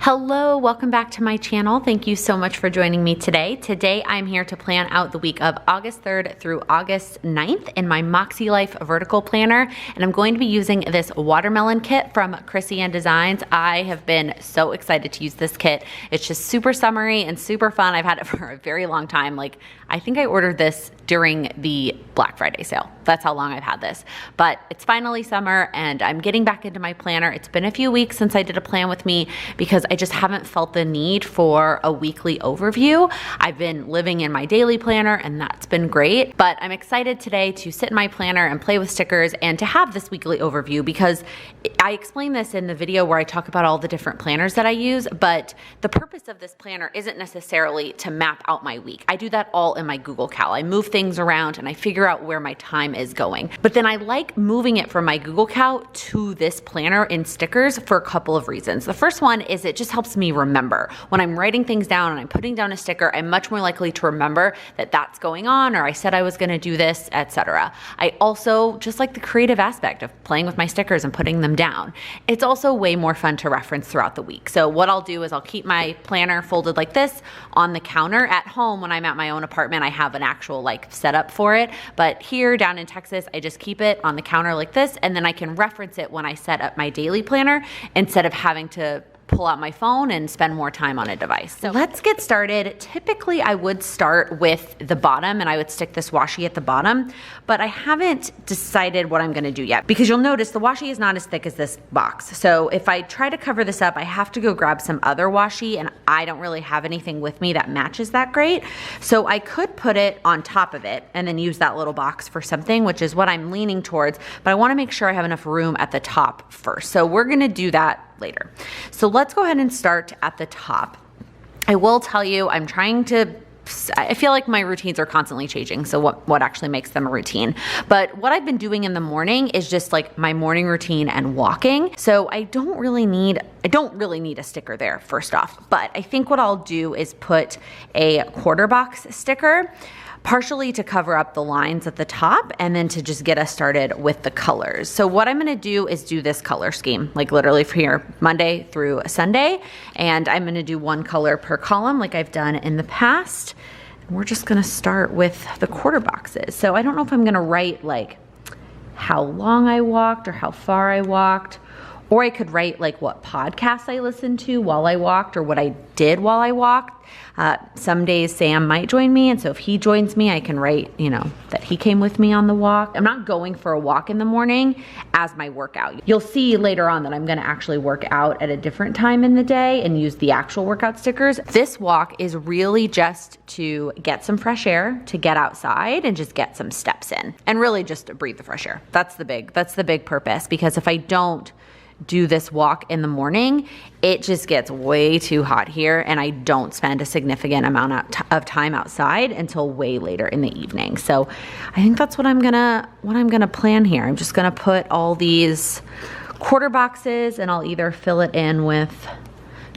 Hello, welcome back to my channel. Thank you so much for joining me today. Today I'm here to plan out the week of August 3rd through August 9th in my MakseLife Vertical Planner, and I'm going to be using this watermelon kit from Krissyannedesigns. I have been so excited to use this kit. It's just super summery and super fun. I've had it for a very long time. I think I ordered this during the Black Friday sale. That's how long I've had this. But it's finally summer and I'm getting back into my planner. It's been a few weeks since I did a plan with me because I just haven't felt the need for a weekly overview. I've been living in my daily planner and that's been great. But I'm excited today to sit in my planner and play with stickers and to have this weekly overview because I explained this in the video where I talk about all the different planners that I use, but the purpose of this planner isn't necessarily to map out my week. I do that all in my Google Cal. I move things around and I figure out where my time is going. But then I like moving it from my Google Cal to this planner in stickers for a couple of reasons. The first one is it just helps me remember. When I'm writing things down and I'm putting down a sticker, I'm much more likely to remember that that's going on, or I said I was gonna do this, etc. I also just like the creative aspect of playing with my stickers and putting them down. It's also way more fun to reference throughout the week. So what I'll do is I'll keep my planner folded like this on the counter. At home, when I'm at my own apartment, I have an actual setup for it. But here down in Texas, I just keep it on the counter like this, and then I can reference it when I set up my daily planner instead of having to pull out my phone and spend more time on a device. So let's get started. Typically I would start with the bottom and I would stick this washi at the bottom, but I haven't decided what I'm gonna do yet because you'll notice the washi is not as thick as this box. So if I try to cover this up, I have to go grab some other washi and I don't really have anything with me that matches that great. So I could put it on top of it and then use that little box for something, which is what I'm leaning towards, but I wanna make sure I have enough room at the top first. So we're gonna do that later. So let's go ahead and start at the top. I will tell you, I feel like my routines are constantly changing. So what actually makes them a routine? But what I've been doing in the morning is just my morning routine and walking. So I don't really need a sticker there, first off. But I think what I'll do is put a quarter box sticker, partially to cover up the lines at the top and then to just get us started with the colors. So what I'm gonna do is do this color scheme, literally from here, Monday through Sunday. And I'm gonna do one color per column like I've done in the past. And we're just gonna start with the quarter boxes. So I don't know if I'm gonna write how long I walked or how far I walked, or I could write what podcasts I listened to while I walked or what I did while I walked. Some days Sam might join me, and so if he joins me, I can write, that he came with me on the walk. I'm not going for a walk in the morning as my workout. You'll see later on that I'm gonna actually work out at a different time in the day and use the actual workout stickers. This walk is really just to get some fresh air, to get outside and just get some steps in, and really just to breathe the fresh air. That's the big purpose, because if I don't do this walk in the morning, it just gets way too hot here and I don't spend a significant amount of time outside until way later in the evening. So I think that's what I'm gonna plan here. I'm just gonna put all these quarter boxes and I'll either fill it in with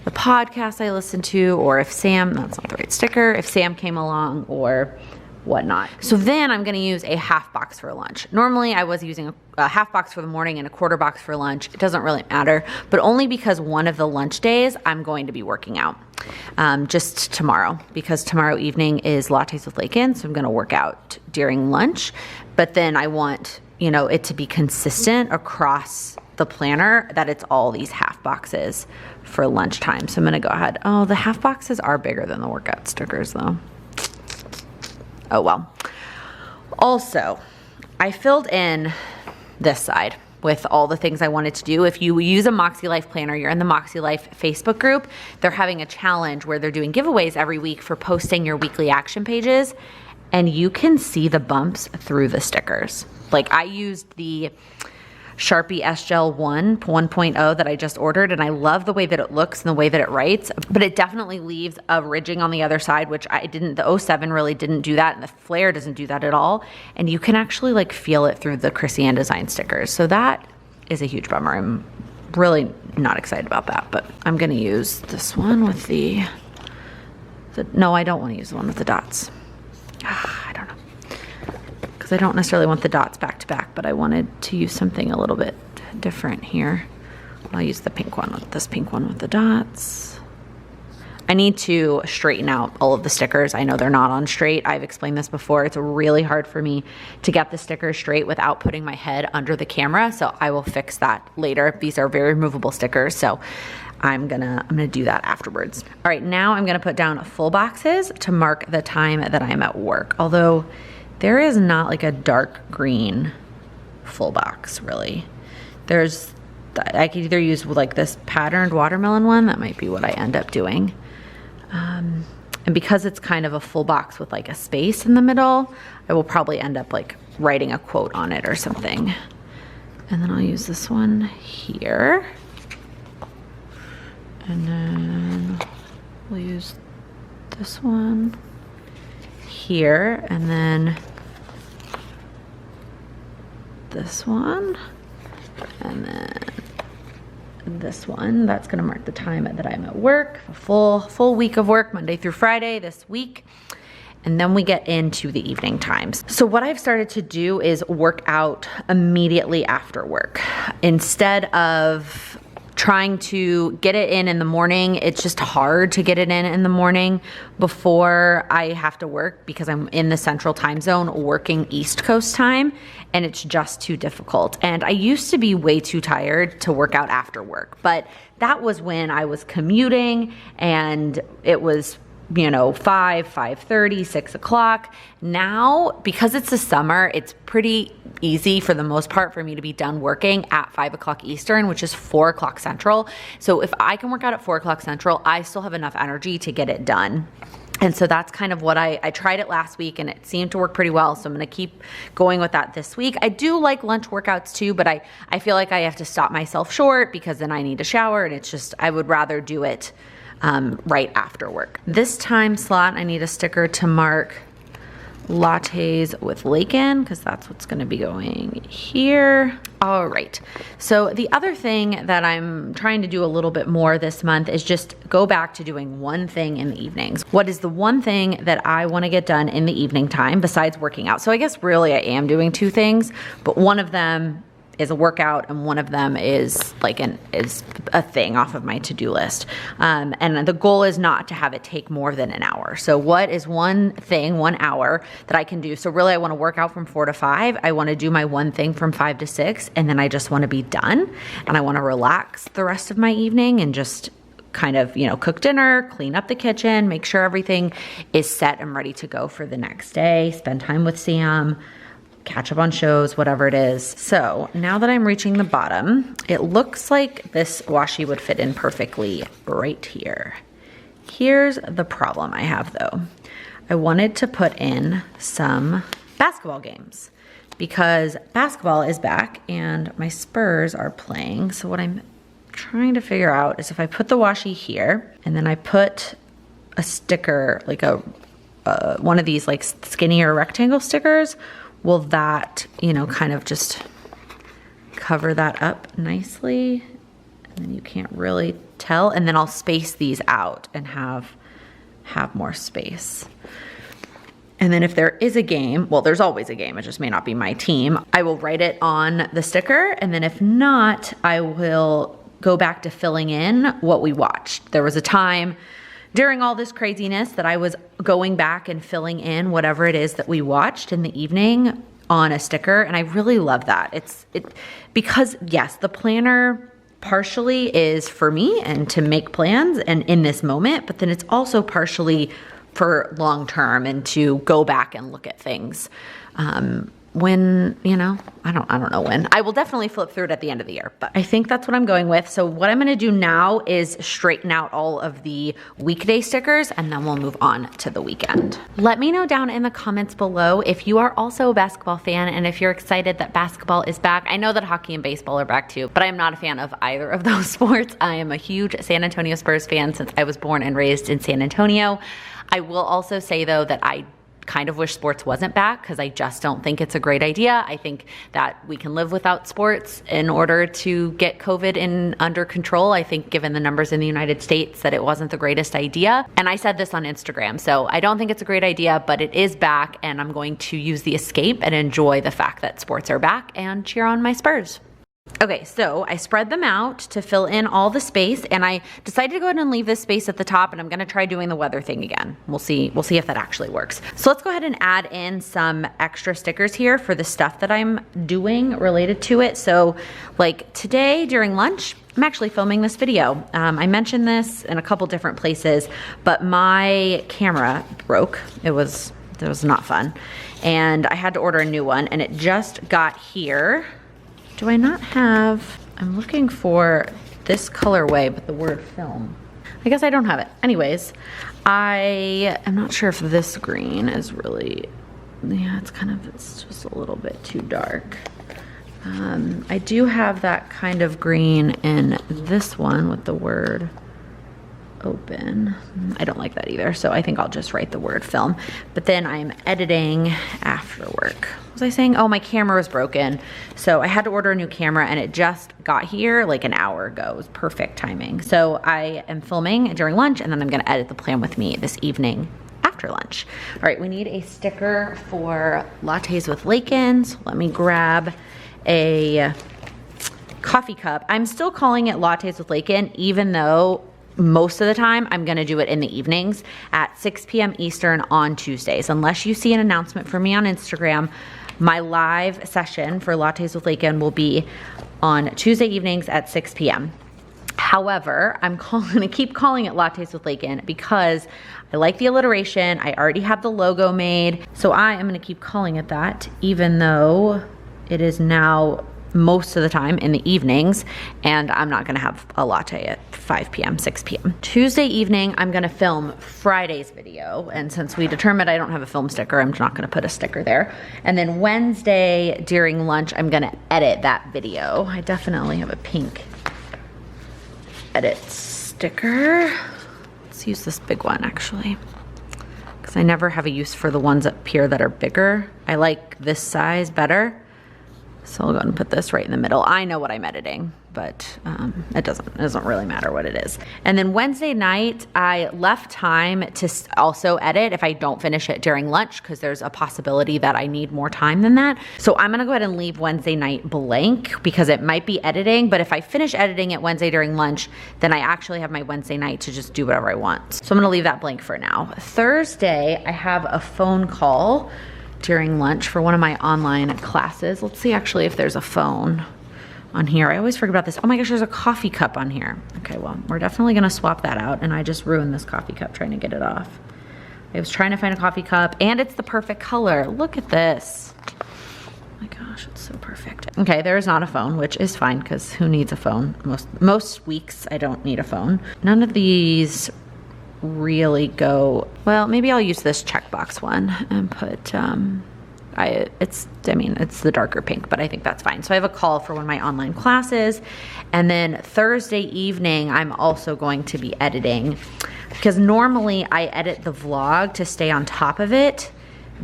the podcast I listen to, or if Sam, that's not the right sticker, if Sam came along or whatnot. So then I'm gonna use a half box for lunch. Normally I was using a half box for the morning and a quarter box for lunch. It doesn't really matter, but only because one of the lunch days I'm going to be working out. Just tomorrow, because tomorrow evening is Lattes with Lakin, so I'm gonna work out during lunch. But then I want it to be consistent across the planner that it's all these half boxes for lunchtime. So I'm gonna go ahead. Oh, the half boxes are bigger than the workout stickers though. Oh well. Also, I filled in this side with all the things I wanted to do. If you use a MakseLife planner, you're in the MakseLife Facebook group, they're having a challenge where they're doing giveaways every week for posting your weekly action pages, and you can see the bumps through the stickers. I used the Sharpie S-Gel 1.0 that I just ordered, and I love the way that it looks and the way that it writes, but it definitely leaves a ridging on the other side, which the 07 really didn't do that, and the Flare doesn't do that at all. And you can actually feel it through the Krissyannedesigns stickers. So that is a huge bummer. I'm really not excited about that, but I'm gonna use this one with no, I don't wanna use the one with the dots. I don't know. Because I don't necessarily want the dots back to back, but I wanted to use something a little bit different here I'll use the pink one with this pink one with the dots. I need to straighten out all of the stickers. I know they're not on straight. I've explained this before. It's really hard for me to get the stickers straight without putting my head under the camera, so I will fix that later. These are very removable stickers, so I'm gonna do that afterwards. All right, now I'm gonna put down full boxes to mark the time that I'm at work. Although there is not like a dark green full box, really. I could either use like this patterned watermelon one. That might be what I end up doing. And because it's kind of a full box with like a space in the middle, I will probably end up like writing a quote on it or something. And then I'll use this one here. And then we'll use this one here, and then this one, and then this one. That's gonna mark the time that I'm at work, a full week of work, Monday through Friday this week. And then we get into the evening times. So what I've started to do is work out immediately after work. Instead of trying to get it in the morning, it's just hard to get it in the morning before I have to work because I'm in the central time zone working East Coast time, and it's just too difficult. And I used to be way too tired to work out after work, but that was when I was commuting and it was 5:30, 6 o'clock. Now, because it's the summer, it's pretty easy for the most part for me to be done working at 5 o'clock Eastern, which is 4 o'clock Central. So if I can work out at 4 o'clock Central, I still have enough energy to get it done. And so that's kind of what I tried it last week and it seemed to work pretty well. So I'm gonna keep going with that this week. I do like lunch workouts too, but I feel like I have to stop myself short because then I need to shower, and it's just, I would rather do it right after work. This time slot, I need a sticker to mark lattes with Laken because that's what's going to be going here. All right. So the other thing that I'm trying to do a little bit more this month is just go back to doing one thing in the evenings. What is the one thing that I want to get done in the evening time besides working out? So I guess really I am doing two things, but one of them is a workout and one of them is like is a thing off of my to-do list. And the goal is not to have it take more than an hour. So what is one thing, 1 hour that I can do? So really I want to work out from 4 to 5. I want to do my one thing from 5 to 6, and then I just want to be done. And I want to relax the rest of my evening and just kind of, cook dinner, clean up the kitchen, make sure everything is set and ready to go for the next day, spend time with Sam, catch up on shows, whatever it is. So now that I'm reaching the bottom, it looks like this washi would fit in perfectly right here. Here's the problem I have though. I wanted to put in some basketball games because basketball is back and my Spurs are playing. So what I'm trying to figure out is if I put the washi here and then I put a sticker, like one of these like skinnier rectangle stickers, will that, kind of just cover that up nicely? And then you can't really tell. And then I'll space these out and have more space. And then if there is a game, well, there's always a game, it just may not be my team, I will write it on the sticker. And then if not, I will go back to filling in what we watched. There was a time during all this craziness that I was going back and filling in whatever it is that we watched in the evening on a sticker, and I really love that. Because yes, the planner partially is for me and to make plans and in this moment, but then it's also partially for long term and to go back and look at things when, I don't know when. I will definitely flip through it at the end of the year, but I think that's what I'm going with. So what I'm gonna do now is straighten out all of the weekday stickers and then we'll move on to the weekend. Let me know down in the comments below if you are also a basketball fan and if you're excited that basketball is back. I know that hockey and baseball are back too, but I am not a fan of either of those sports. I am a huge San Antonio Spurs fan since I was born and raised in San Antonio. I will also say though that I kind of wish sports wasn't back because I just don't think it's a great idea. I think that we can live without sports in order to get COVID under control. I think given the numbers in the United States that it wasn't the greatest idea. And I said this on Instagram. So I don't think it's a great idea, but it is back and I'm going to use the escape and enjoy the fact that sports are back and cheer on my Spurs. Okay, so I spread them out to fill in all the space, and I decided to go ahead and leave this space at the top, and I'm gonna try doing the weather thing again. We'll see if that actually works. So let's go ahead and add in some extra stickers here for the stuff that I'm doing related to it. So like today during lunch, I'm actually filming this video. I mentioned this in a couple different places, but my camera broke. It was not fun. And I had to order a new one, and it just got here. Do I not have, I'm looking for this colorway, but the word film. I guess I don't have it. Anyways, I am not sure if this green is really, yeah, it's just a little bit too dark. I do have that kind of green in this one with the word open. I don't like that either, so I think I'll just write the word film. But then I'm editing after work. What was I saying? Oh, my camera was broken. So I had to order a new camera, and it just got here like an hour ago. It was perfect timing. So I am filming during lunch, and then I'm gonna edit the plan with me this evening after lunch. All right, we need a sticker for Lattes with Laken. Let me grab a coffee cup. I'm still calling it Lattes with Laken, even though most of the time I'm gonna do it in the evenings at 6 p.m. Eastern on Tuesdays. Unless you see an announcement from me on Instagram, my live session for Lattes with Laken will be on Tuesday evenings at 6 p.m. However, I'm gonna keep calling it Lattes with Laken because I like the alliteration. I already have the logo made. So I am gonna keep calling it that, even though it is now most of the time in the evenings, and I'm not gonna have a latte at 5 p.m., 6 p.m. Tuesday evening, I'm gonna film Friday's video, and since we determined I don't have a film sticker, I'm not gonna put a sticker there. And then Wednesday during lunch, I'm gonna edit that video. I definitely have a pink edit sticker. Let's use this big one actually, because I never have a use for the ones up here that are bigger. I like this size better. So I'll go ahead and put this right in the middle. I know what I'm editing, but it doesn't really matter what it is. And then Wednesday night, I left time to also edit if I don't finish it during lunch, because there's a possibility that I need more time than that. So I'm gonna go ahead and leave Wednesday night blank because it might be editing, but if I finish editing it Wednesday during lunch, then I actually have my Wednesday night to just do whatever I want. So I'm gonna leave that blank for now. Thursday, I have a phone call during lunch for one of my online classes. Let's see actually if there's a phone on here. I always forget about this. Oh my gosh, there's a coffee cup on here. Okay, well, we're definitely gonna swap that out, and I just ruined this coffee cup trying to get it off. I was trying to find a coffee cup, and it's the perfect color. Look at this. Oh my gosh, it's so perfect. Okay, there is not a phone, which is fine, because who needs a phone? Most weeks I don't need a phone. None of these really go, well, maybe I'll use this checkbox one and put, it's the darker pink, but I think that's fine. So I have a call for one of my online classes. And then Thursday evening, I'm also going to be editing, because normally I edit the vlog to stay on top of it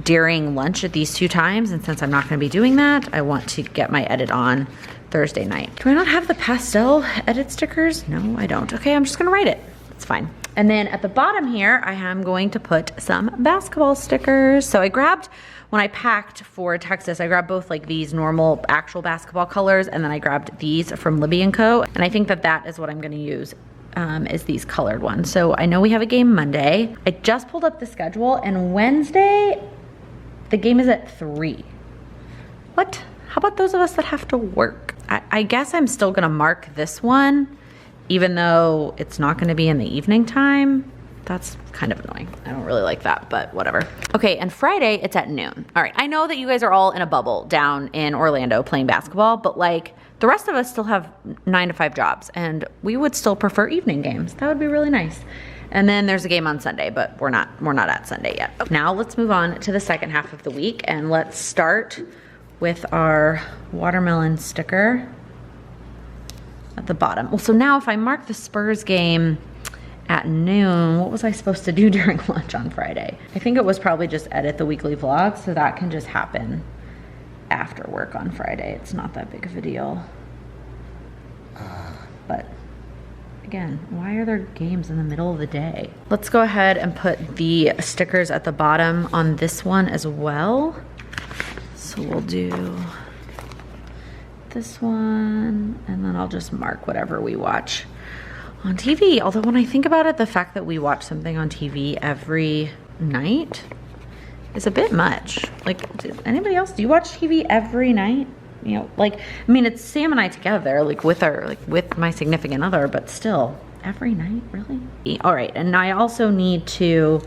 during lunch at these two times. And since I'm not gonna be doing that, I want to get my edit on Thursday night. Do I not have the pastel edit stickers? No, I don't. Okay, I'm just gonna write it. It's fine. And then at the bottom here, I am going to put some basketball stickers. So I grabbed, when I packed for Texas, I grabbed both like these normal actual basketball colors, and then I grabbed these from Libby & Co. And I think that that is what I'm gonna use, is these colored ones. So I know we have a game Monday. I just pulled up the schedule, and Wednesday, the game is at 3. What? How about those of us that have to work? I guess I'm still gonna mark this one, even though it's not gonna be in the evening time. That's kind of annoying. I don't really like that, but whatever. Okay, and Friday, it's at noon. All right, I know that you guys are all in a bubble down in Orlando playing basketball, but like the rest of us still have 9 to 5 jobs, and we would still prefer evening games. That would be really nice. And then there's a game on Sunday, but we're not at Sunday yet. Now let's move on to the second half of the week, and let's start with our watermelon sticker at the bottom. Well, so now if I mark the Spurs game at noon, what was I supposed to do during lunch on Friday? I think it was probably just edit the weekly vlog, so that can just happen after work on Friday. It's not that big of a deal. But again, why are there games in the middle of the day? Let's go ahead and put the stickers at the bottom on this one as well. So we'll do this one, and then I'll just mark whatever we watch on TV. Although when I think about it, the fact that we watch something on TV every night is a bit much. Like, anybody else, do you watch TV every night? You know, like, I mean, it's Sam and I together, like with my significant other, but still, every night, really? All right, and I also need to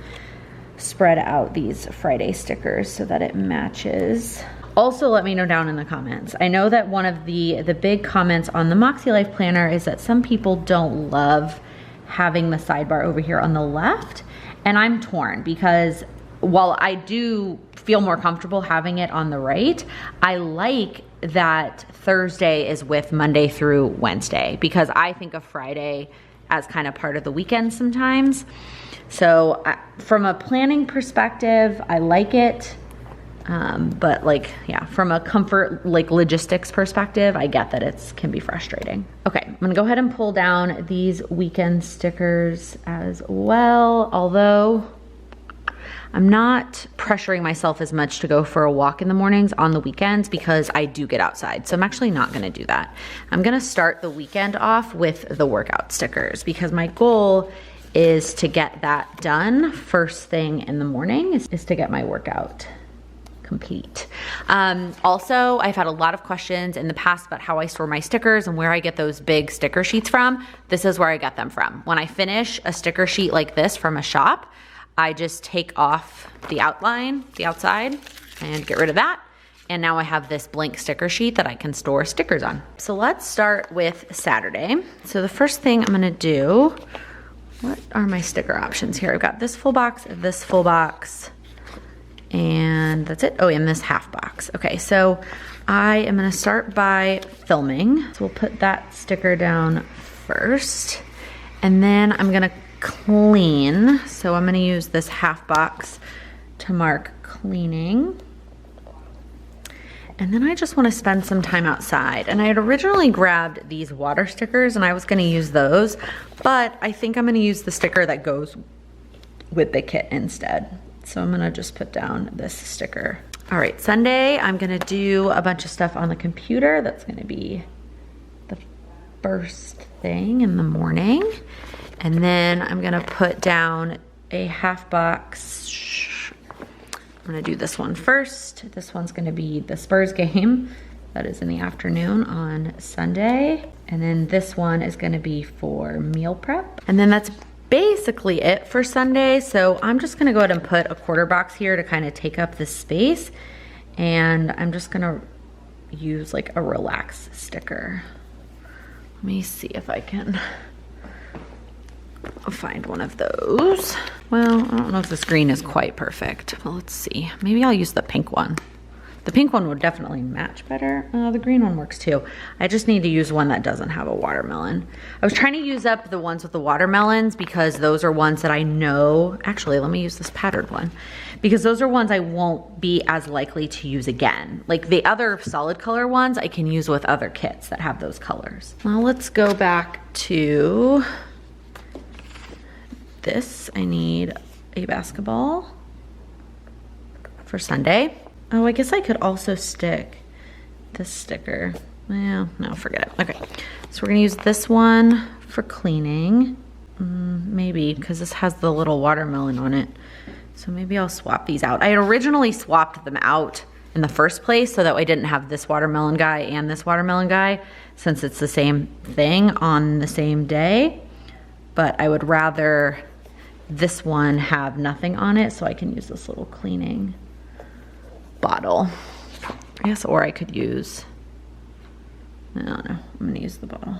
spread out these Friday stickers so that it matches. Also, let me know down in the comments. I know that one of the big comments on the MakseLife Planner is that some people don't love having the sidebar over here on the left, and I'm torn because while I do feel more comfortable having it on the right, I like that Thursday is with Monday through Wednesday because I think of Friday as kind of part of the weekend sometimes. So from a planning perspective, I like it. But like, yeah, from a comfort, like logistics perspective, I get that it can be frustrating. Okay, I'm gonna go ahead and pull down these weekend stickers as well, although I'm not pressuring myself as much to go for a walk in the mornings on the weekends because I do get outside. So I'm actually not gonna do that. I'm gonna start the weekend off with the workout stickers because my goal is to get that done first thing in the morning, is to get my workout complete. Also, I've had a lot of questions in the past about how I store my stickers and where I get those big sticker sheets from. This is where I get them from. When I finish a sticker sheet like this from a shop, I just take off the outline, the outside, and get rid of that. And now I have this blank sticker sheet that I can store stickers on. So let's start with Saturday. So the first thing I'm gonna do, what are my sticker options here? I've got this full box, and that's it. Oh, and this half box. Okay, so I am gonna start by filming. So we'll put that sticker down first, and then I'm gonna clean. So I'm gonna use this half box to mark cleaning. And then I just wanna spend some time outside. And I had originally grabbed these water stickers and I was gonna use those, but I think I'm gonna use the sticker that goes with the kit instead. So I'm gonna just put down this sticker. All right, Sunday, I'm gonna do a bunch of stuff on the computer. That's gonna be the first thing in the morning. And then I'm gonna put down a half box. I'm gonna do this one first. This one's gonna be the Spurs game. That is in the afternoon on Sunday. And then this one is gonna be for meal prep. And then that's basically it for Sunday. So I'm just gonna go ahead and put a quarter box here to kind of take up this space. And I'm just gonna use like a relax sticker. Let me see if I can find one of those. Well, I don't know if this green is quite perfect. Well, let's see. Maybe I'll use the pink one. The pink one would definitely match better. The green one works too. I just need to use one that doesn't have a watermelon. I was trying to use up the ones with the watermelons because those are ones that I know, actually, let me use this patterned one, because those are ones I won't be as likely to use again. Like the other solid color ones I can use with other kits that have those colors. Now let's go back to this. I need a basketball for Sunday. Oh, I guess I could also stick this sticker. Well, no, forget it. Okay, so we're gonna use this one for cleaning. Maybe, because this has the little watermelon on it. So maybe I'll swap these out. I had originally swapped them out in the first place so that I didn't have this watermelon guy and this watermelon guy, since it's the same thing on the same day. But I would rather this one have nothing on it so I can use this little cleaning bottle. I guess, or I could use, I don't know, I'm gonna use the bottle.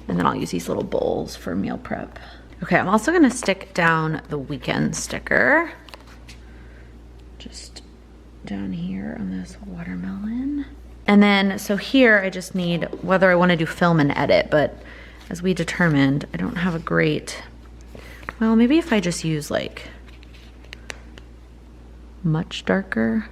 And then I'll use these little bowls for meal prep. Okay, I'm also gonna stick down the weekend sticker. Just down here on this watermelon. And then, so here I just need whether I wanna do film and edit, but as we determined, I don't have a great, well, maybe if I just use like much darker.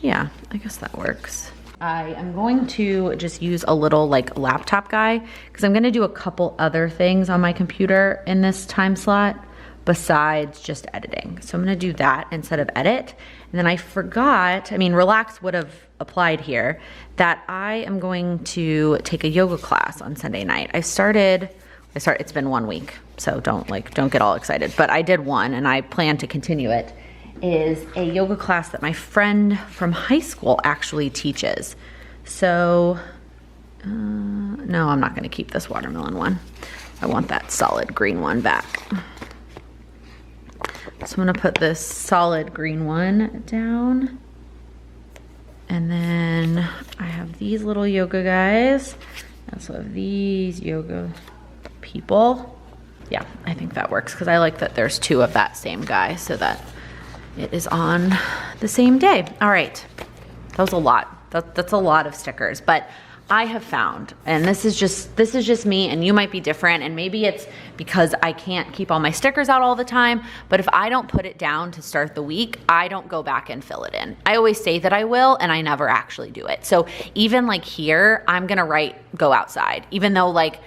Yeah, I guess that works. I am going to just use a little like laptop guy because I'm gonna do a couple other things on my computer in this time slot, besides just editing. So I'm gonna do that instead of edit. And then I forgot, I mean, relax would have applied here, that I am going to take a yoga class on Sunday night. It's been 1 week, so don't get all excited, but I did one and I plan to continue it. Is a yoga class that my friend from high school actually teaches. So, no, I'm not gonna keep this watermelon one. I want that solid green one back. So I'm gonna put this solid green one down. And then I have these little yoga guys. I also have these yoga people. Yeah, I think that works because I like that there's 2 of that same guy so that it is on the same day. All right, that was a lot. That's a lot of stickers, but I have found, and this is just me, and you might be different, and maybe it's because I can't keep all my stickers out all the time, but if I don't put it down to start the week, I don't go back and fill it in. I always say that I will, and I never actually do it. So even like here, I'm gonna write go outside, even though like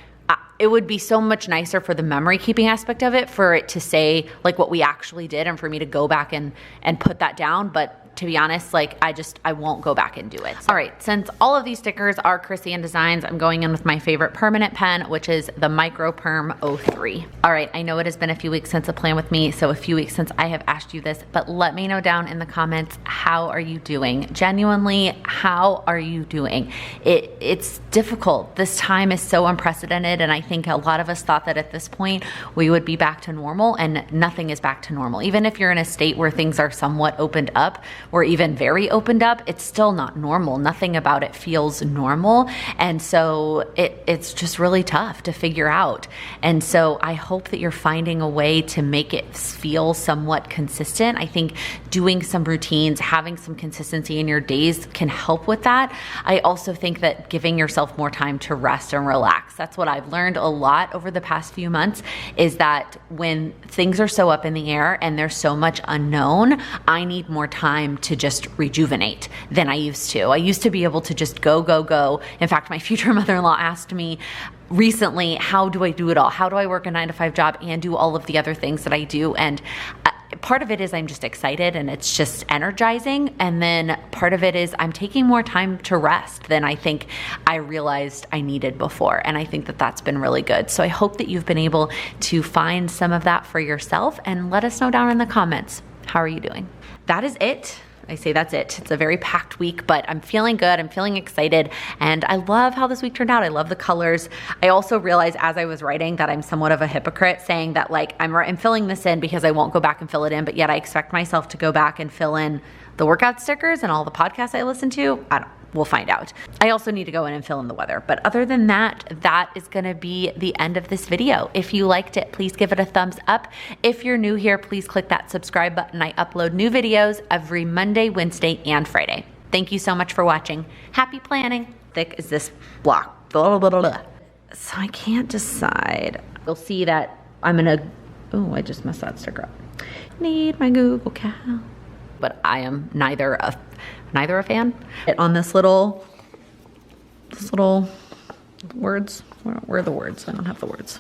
it would be so much nicer for the memory keeping aspect of it for it to say like what we actually did and for me to go back and put that down. But to be honest, like I won't go back and do it. All right, since all of these stickers are Krissyannedesigns, I'm going in with my favorite permanent pen, which is the Micro Perm 03. All right, I know it has been a few weeks since a plan with me, so a few weeks since I have asked you this, but let me know down in the comments, how are you doing? Genuinely, how are you doing? It's difficult. This time is so unprecedented, and I think a lot of us thought that at this point we would be back to normal, and nothing is back to normal. Even if you're in a state where things are somewhat opened up, or even very opened up, it's still not normal. Nothing about it feels normal. And so it's just really tough to figure out. And so I hope that you're finding a way to make it feel somewhat consistent. I think doing some routines, having some consistency in your days can help with that. I also think that giving yourself more time to rest and relax. That's what I've learned a lot over the past few months, is that when things are so up in the air and there's so much unknown, I need more time to just rejuvenate than I used to. I used to be able to just go, go, go. In fact, my future mother-in-law asked me recently, how do I do it all? How do I work a 9-to-5 job and do all of the other things that I do? And part of it is I'm just excited and it's just energizing. And then part of it is I'm taking more time to rest than I think I realized I needed before. And I think that that's been really good. So I hope that you've been able to find some of that for yourself, and let us know down in the comments. How are you doing? That is it. I say that's it. It's a very packed week, but I'm feeling good. I'm feeling excited, and I love how this week turned out. I love the colors. I also realized as I was writing that I'm somewhat of a hypocrite, saying that like I'm filling this in because I won't go back and fill it in, but yet I expect myself to go back and fill in the workout stickers and all the podcasts I listen to. We'll find out. I also need to go in and fill in the weather. But other than that, that is gonna be the end of this video. If you liked it, please give it a thumbs up. If you're new here, please click that subscribe button. I upload new videos every Monday, Wednesday, and Friday. Thank you so much for watching. Happy planning. Thick is this block. Blah, blah, blah, blah. So I can't decide. You'll see that I'm gonna, oh, I just messed that sticker up. Need my Google Cal. But I am neither a fan. On this little words, where are the words? I don't have the words.